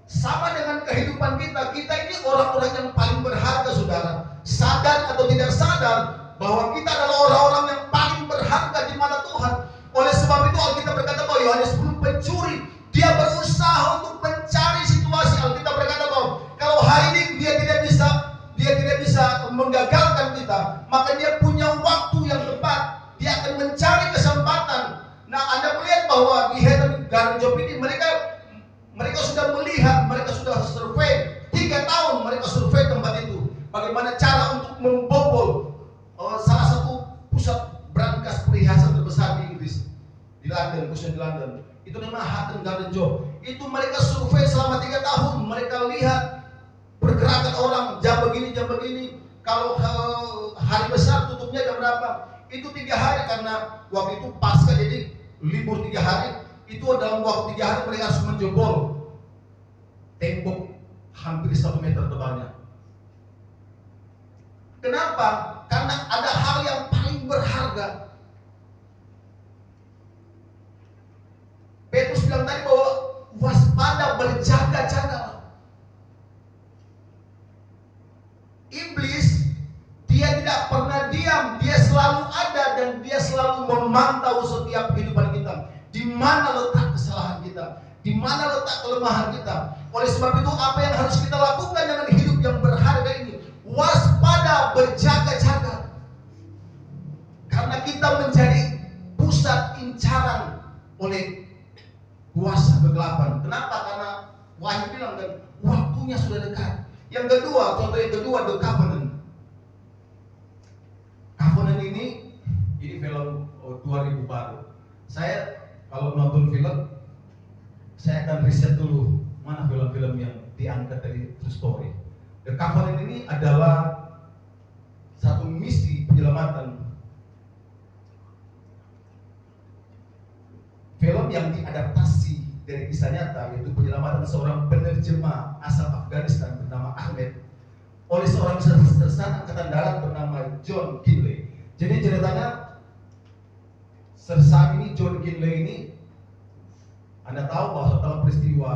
Sama dengan kehidupan kita, kita ini orang-orang yang paling berharga, saudara. Sadar atau tidak sadar bahwa kita adalah orang-orang yang paling berharga di mata Tuhan. Oleh sebab itu Alkitab berkata bahwa Yohanes belum pencuri, dia berusaha untuk mencari situasi. Alkitab berkata bahwa kalau hari ini dia tidak bisa menggagalkan kita, maka dia punya waktu yang tepat. Dia akan mencari kesempatan. Nah, Anda melihat bahwa di Hidden Garden Job ini mereka sudah melihat, mereka sudah survei 3 tahun, mereka survei tempat itu. Bagaimana cara untuk membobol salah satu pusat brankas perhiasan terbesar di Inggris, di London, khususnya di London. Itu namanya Hidden Garden Job. Itu mereka survei selama 3 tahun. Mereka lihat pergerakan orang, jam begini. Kalau hari besar tutupnya jam berapa? Itu 3 hari, karena waktu itu pasca, jadi libur 3 hari. Itu dalam waktu 3 hari mereka harus menjebol tembok hampir 1 meter tebalnya. Kenapa? Karena ada hal yang paling berharga. Petrus bilang tadi bahwa waspada, berjaga-jaga. Iblis, dia tidak pernah diam, dia selalu ada dan dia selalu memantau setiap kehidupan kita. Di mana letak kesalahan kita, di mana letak kelemahan kita. Oleh sebab itu, apa yang harus kita lakukan dengan hidup yang berharga ini? Waspada, berjaga-jaga. Karena kita menjadi pusat incaran oleh kuasa kegelapan. Kenapa? Karena Wahyu bilang kan, waktunya sudah dekat. Yang kedua, contoh yang kedua, The Covenant. Covenant ini film 2000 baru. Saya kalau nonton film, saya akan riset dulu mana film-film yang diangkat dari true story. The Covenant ini adalah satu misi penyelamatan. Film yang diadaptasi dari kisah nyata, yaitu penyelamatan seorang penerjemah asal Afghanistan bernama Ahmed oleh seorang sersan angkatan darat bernama John Kinley. Jadi ceritanya, sersan ini, John Kinley ini, Anda tahu bahwa setelah peristiwa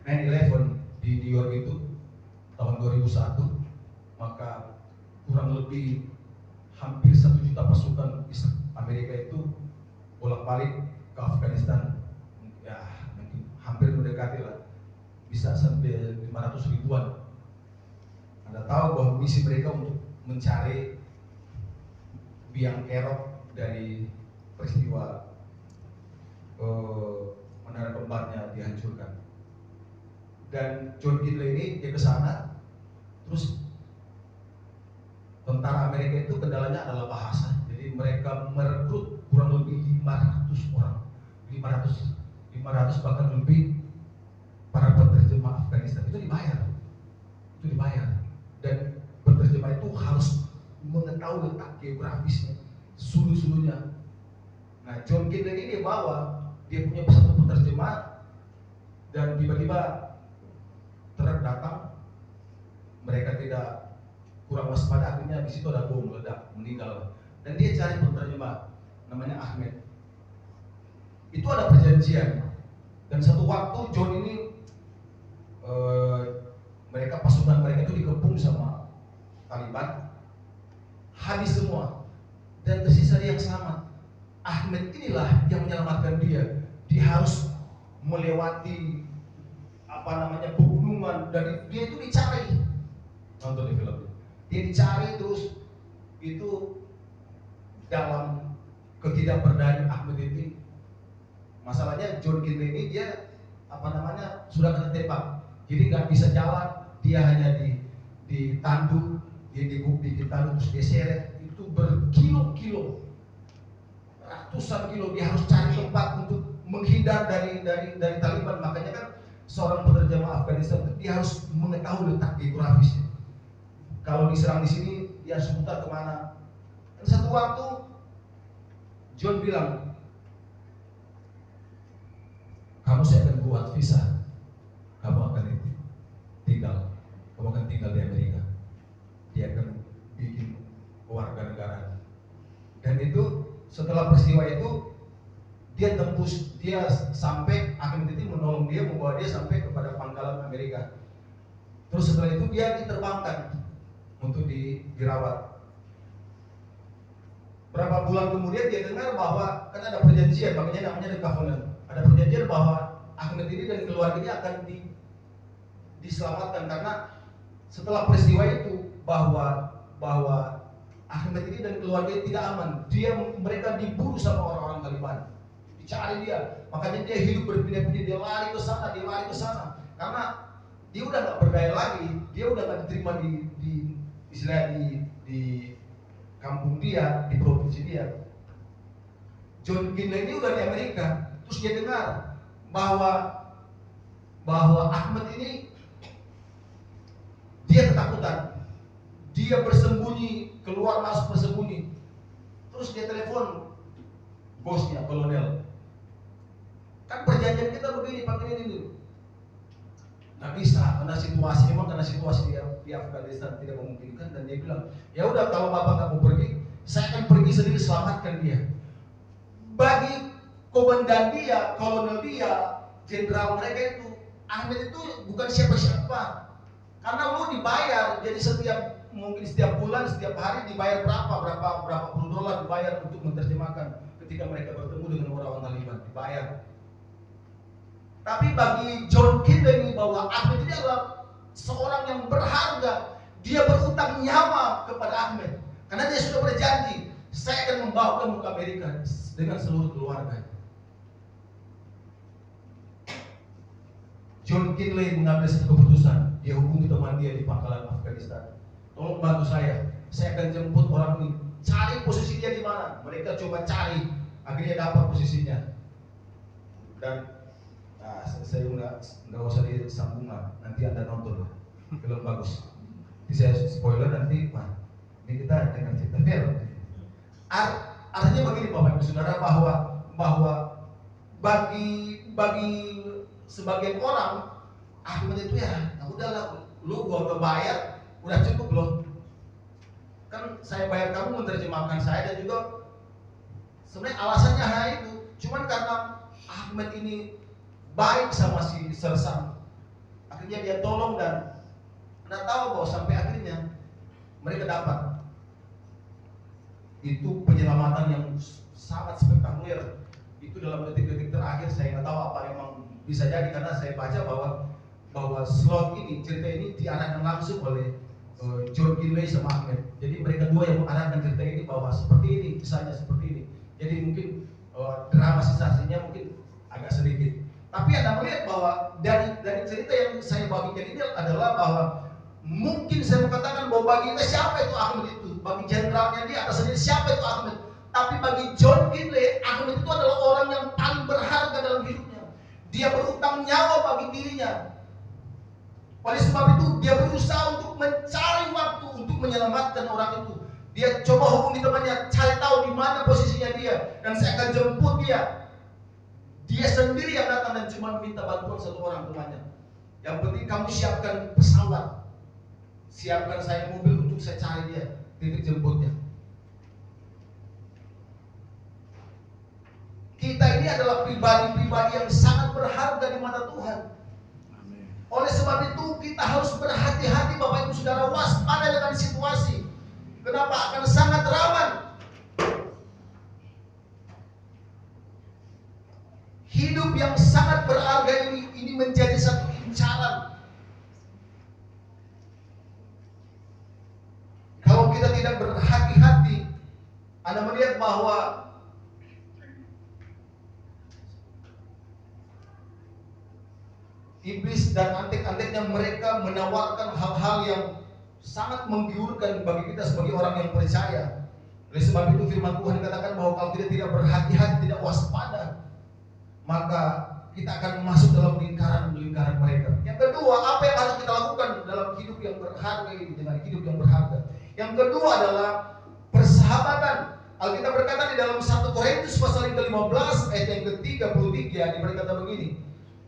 9/11 di New York itu tahun 2001, maka kurang lebih hampir 1 juta pasukan Amerika itu bolak-balik ke Afghanistan. Ya, mungkin hampir mendekati lah, bisa sampai 500 ribuan. Anda tahu bahwa misi mereka untuk mencari biang kerok dari peristiwa menara kembarnya dihancurkan. Dan John Kinley ini dia ke sana, terus tentara Amerika itu kendalanya adalah bahasa. Jadi mereka merekrut kurang lebih 500 orang, 500 bahkan lebih para penerjemah Afghanistan. Itu dibayar. Dan penerjemah itu harus mengetahui letak geografisnya, sulu-sulunya. Nah, John Kinley ini dia punya satu penerjemah, dan tiba-tiba truk datang, mereka tidak kurang waspada, akhirnya di situ ada bom meledak, meninggal. Dan dia cari penerjemah namanya Ahmed. Itu ada perjanjian, dan satu waktu John ini pasukan mereka itu dikepung sama Taliban, habis semua, dan tersisa dia yang selamat. Ahmed inilah yang menyelamatkan dia. Dia harus melewati pegunungan, dan dia itu dicari. Nonton di film, dia dicari terus. Itu dalam ketidakberdayaan Ahmed ini. Masalahnya John Kinley ini dia sudah kena tembak, jadi nggak bisa jalan. Dia hanya ditandu, dia ditandu terus dia seret. Itu berkilo-kilo, ratusan kilo, dia harus cari tempat untuk menghindar dari Taliban. Makanya kan seorang penerjemah Afghanistan itu dia harus mengetahui letak geografisnya. Kalau diserang di sini, dia harus putar kemana. Dan satu waktu John bilang, kamu saya akan buat visa, kamu akan tinggal di Amerika. Dia akan bikin warga negara. Dan itu setelah peristiwa itu dia sampai Ahmed itu menolong dia, membawa dia sampai kepada pangkalan Amerika. Terus setelah itu dia diterbangkan untuk dirawat. Berapa bulan kemudian dia dengar bahwa kan ada perjanjian, makanya namanya the covenant. Ada perjanjian bahwa Ahmed ini dan keluarganya akan diselamatkan, karena setelah peristiwa itu bahwa Ahmed ini dan keluarganya tidak aman. Mereka diburu sama orang-orang Taliban, dicari dia, makanya dia hidup berpindah-pindah, dia lari ke sana, karena dia udah nggak berdaya lagi, dia udah nggak diterima di kampung dia, di provinsi dia. John Kinley ini udah di Amerika, terus dia dengar bahwa Ahmed ini dia ketakutan, dia bersembunyi, keluar masuk bersembunyi. Terus dia telepon bosnya, kolonel. Kan perjanjian kita begini, pakai ini dulu. Nggak bisa, karena situasi di Afghanistan tidak memungkinkan, dan dia bilang, ya udah kalau bapak nggak mau pergi, saya akan pergi sendiri selamatkan dia. Bagi komandan dia, kolonel dia, jenderal mereka itu, Ahmed itu bukan siapa-siapa, karena lu dibayar, jadi mungkin setiap bulan, setiap hari dibayar berapa puluh dolar dibayar untuk menerjemahkan ketika mereka bertemu dengan orang-orang Taliban, dibayar. Tapi bagi John Kinley bahwa Ahmed ini adalah seorang yang berharga, dia berutang nyawa kepada Ahmed, karena dia sudah berjanji, saya akan membawa kamu ke Amerika dengan seluruh keluarga. John Kinley mengambil satu keputusan, dia hubungi teman dia di pangkalan Afghanistan, tolong bantu saya akan jemput orang ini, cari posisi dia di mana. Mereka coba cari, akhirnya dapat posisinya. Dan saya nggak usah disambung lah, nanti Anda nonton lah, film bagus. Jadi saya spoiler nanti, ini kita dengan cerita film. Artinya begini Bapak Ibu Saudara, bahwa bagi sebagian orang, Ahmed itu ya udahlah, lu gua udah bayar, udah cukup loh. Kan saya bayar kamu menerjemahkan saya, dan juga sebenarnya alasannya hanya itu, cuman karena Ahmed ini baik sama si Sersan, akhirnya dia tolong, dan Anda tahu bahwa sampai akhirnya mereka dapat itu penyelamatan yang sangat spektakuler. Itu dalam detik-detik terakhir, saya nggak tahu apa memang bisa jadi, karena saya baca bahwa slot ini, cerita ini diarahkan langsung oleh John Kinley sama Ahmed. Jadi mereka dua yang mengarahkan cerita ini, bahwa seperti ini, kisahnya seperti ini. Jadi mungkin dramatisasinya mungkin agak sedikit. Tapi Anda melihat bahwa dari cerita yang saya bagikan ini adalah bahwa mungkin saya mengatakan bahwa bagi kita siapa itu Ahmed itu, bagi jenderalnya dia atas sendiri siapa itu Ahmed. Tapi bagi John Kinley, Ahmed itu adalah orang yang paling berharga dalam hidupnya. Dia berutang nyawa bagi dirinya. Oleh sebab itu dia berusaha untuk mencari waktu untuk menyelamatkan orang itu. Dia coba hubungi temannya, cari tahu di mana posisinya dia, dan saya akan jemput dia. Dia sendiri yang datang dan cuma minta bantuan satu orang temannya. Yang penting kamu siapkan pesawat, siapkan saya mobil untuk saya cari dia, titik jemputnya. Kita ini adalah pribadi-pribadi yang sangat berharga di mata Tuhan. Oleh sebab itu kita harus berhati-hati Bapak Ibu Saudara, waspada dengan situasi. Kenapa? Akan sangat rawan. Hidup yang sangat berharga ini menjadi satu incaran. Kalau kita tidak berhati-hati, Anda melihat bahwa iblis dan antek-anteknya mereka menawarkan hal-hal yang sangat menggiurkan bagi kita sebagai orang yang percaya. Oleh sebab itu firman Tuhan katakan bahwa kalau kita tidak berhati-hati, tidak waspada, maka kita akan masuk dalam lingkaran mereka. Yang kedua, apa yang harus kita lakukan dalam hidup yang berharga ini, dengan hidup yang berharga? Yang kedua adalah persahabatan. Alkitab berkata di dalam 1 Korintus pasal yang ke-15 ayat yang ke-33, berkata begini.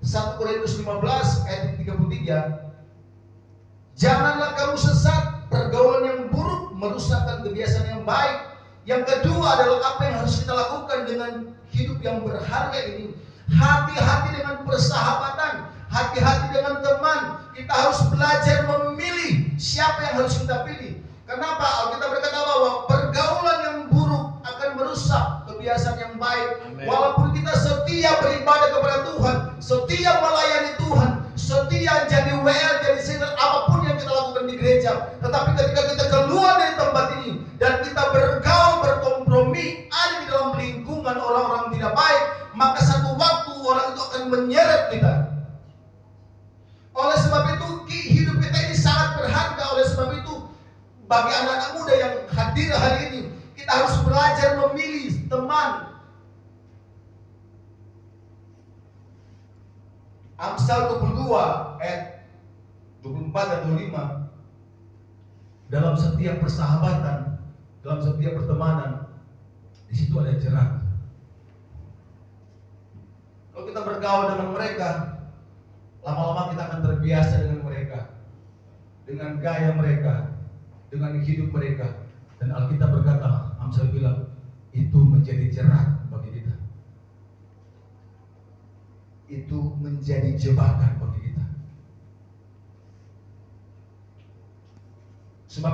1 Korintus 15 ayat 33, janganlah kamu sesat, pergaulan yang buruk merusakkan kebiasaan yang baik. Yang kedua adalah apa yang harus kita lakukan dengan hidup yang berharga ini Hati-hati dengan persahabatan, hati-hati dengan teman. Kita harus belajar memilih siapa yang harus kita pilih. Kenapa? Alkitab berkata bahwa pergaulan yang buruk akan merusak kebiasaan yang baik. Amen. Walaupun kita setia beribadah kepada Tuhan, setia melayani Tuhan, setia jadi WL, jadi singer, apapun yang kita lakukan di gereja, tetapi ketika kita keluar dari tempat ini dan kita bergaul, berkompromi, ada di dalam lingkungan orang-orang tidak baik, maka satu waktu orang itu akan menyeret kita. Oleh sebab itu hidup kita ini sangat berharga. Oleh sebab itu bagi anak-anak muda yang hadir hari ini, kita harus belajar memilih teman. Amsal 22 ayat 24 dan 25. Dalam setiap persahabatan, dalam setiap pertemanan, di situ ada jerat. Kalau kita bergaul dengan mereka, lama-lama kita akan terbiasa dengan mereka, dengan gaya mereka, dengan hidup mereka. Dan Alkitab berkata, Amsal bilang, itu menjadi jerat bagi kita. Itu menjadi jebakan bagi kita. Sebab